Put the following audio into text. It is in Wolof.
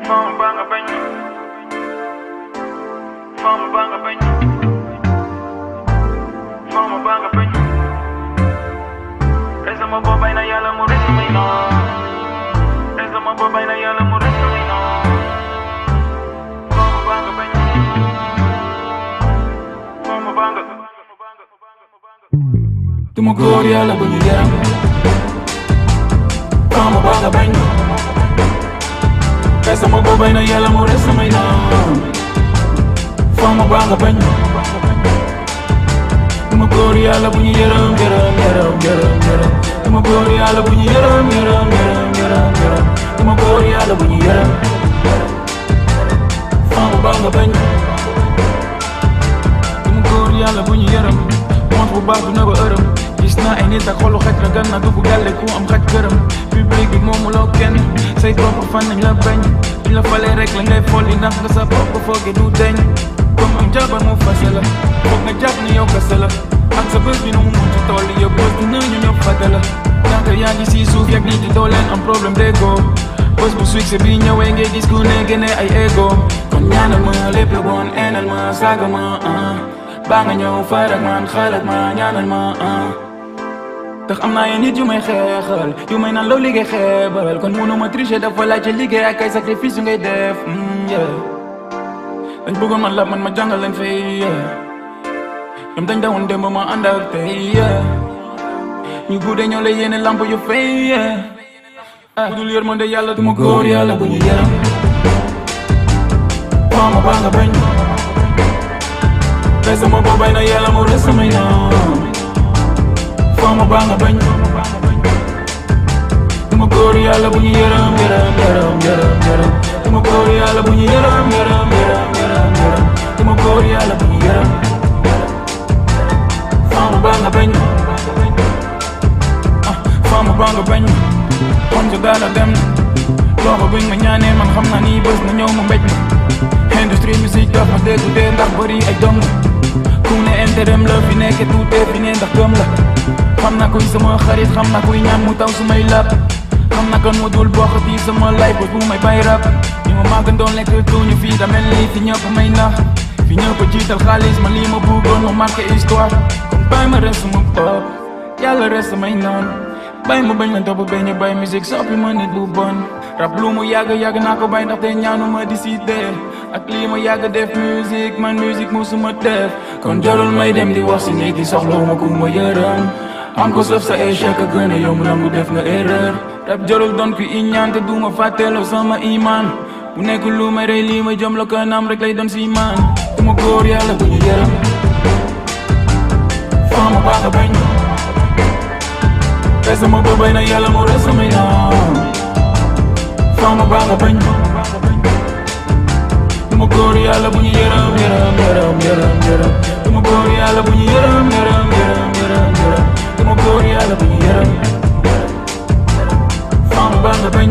Fama banga bañ, fama banga bañ, fama banga bañ. Reza ma bobay na yàlla mu reza may no. Reza ma bobay na yàlla mu reza may no. Fama banga bañ, fama banga. Duma góor yàlla bu ñu yaram. Fama banga bañ. Reza ma bobay na yàlla mu reza may no. Fama banga bañ. Duma góor yàlla bu ñu yaram yaram. Duma góor yàlla bu ñu yaram yaram. Duma góor yàlla bu ñu yaram. Fama banga bañ. Duma góor yàlla bu ñu yaram. Mont bu baax du na ba ërëm. Gis naa ay nit ak xolu xaj na gan na dugg gàlle ku am xaj këram. Public bi moomu loo kenn say propre fan nañ la bañ. Duñ la falee rek la ngay folli ndax nga sa bopp fooge du deñ. Comme am jabar mu fase la foog nga jàpp ni yow kese la. Ak sa bés bi nu mu mun ci toll yow bés dina ñu ñëpp fàtte la. Ndaxte yaa ngi si suuf yàgg nit di doo leen am problème d'ego. Bés bu succès bi ñëwee ngay gis ku ne génne ay ego. Kon ñaanal ma lépp lu bon enal ma saaga ma baa nga ñëw farak man xalaat ma ñaanal ma tax am naa yéen nit yu may xeexal yu may naan loo liggéey xeebal kon mënuma tricher dafa laaj ci liggéey ak ay sacrifice yu ngay def dañ bëggoon man lab man ma jàngal leen fay ñoom dañ dawoon démb ma ànd ak tey ñu guddee ñoo lay yéene lamp yu fay bu dul yërmande yàlla duma góor yàlla bu ñu yaram fama baa nga bañ Reza ma bobay na yàlla mu reza may no. Fama banga bañ. Duma góor yàlla bu ñu yaram. Duma góor yàlla bu ñu yaram. Duma góor yàlla bu ñu yaram. Fama banga bañ. Fama banga bañ. Kon sa daala dem. Loxo buñ ma ñaanee man xam naa ni bés na ñëw ma mbéj ma. Industrie musique daf ma déggu dee ndax bëri ay dong la. ku ne intérêt la fi nekk tuutee fi ne ndax gëm la. xam naa kuy sama xarit xam naa kuy ñaan mu taw su may lap. xam naa kan mu dul bokkati sama life bés bu may bay rap. ñi ma màgg doon lekk tuuñu fii da mel ni fi ñëpp may nax. fi ñëpp jiital xaalis man lii ma bëggoon ma marqué histoire. kon bàyyi ma res sama bopp yàlla res samay noon. bàyyi ma bañ la topp bañ a bàyyi musique soppi ma nit bu bon. rap lu mu yàgg naa ko bàyyi ndaxte ñaanu ma décidé. ak lii ma yàgg def musique man musique musuma def. kon jarul may dem di wax si nit yi soxlawu ma ku ma yërëm. am ko sëf sa échec a gën a yomb nangu def nga erreur. rap jarul doon ku iñaan te duma fàtteeloo sama iman. bu nekk lu may rey lii ma jëm la kanam rek lay doon si man. duma góor yàlla bu ñu yërëm. fama baa nga bañ. Reza ma bobay na yàlla mu reza may no. Fama baa nga bañ. Duma góor yàlla bu ñu yaram. Duma góor yàlla bu ñu yaram. Duma góor yàlla bu ñu yaram. Fama baa nga bañ.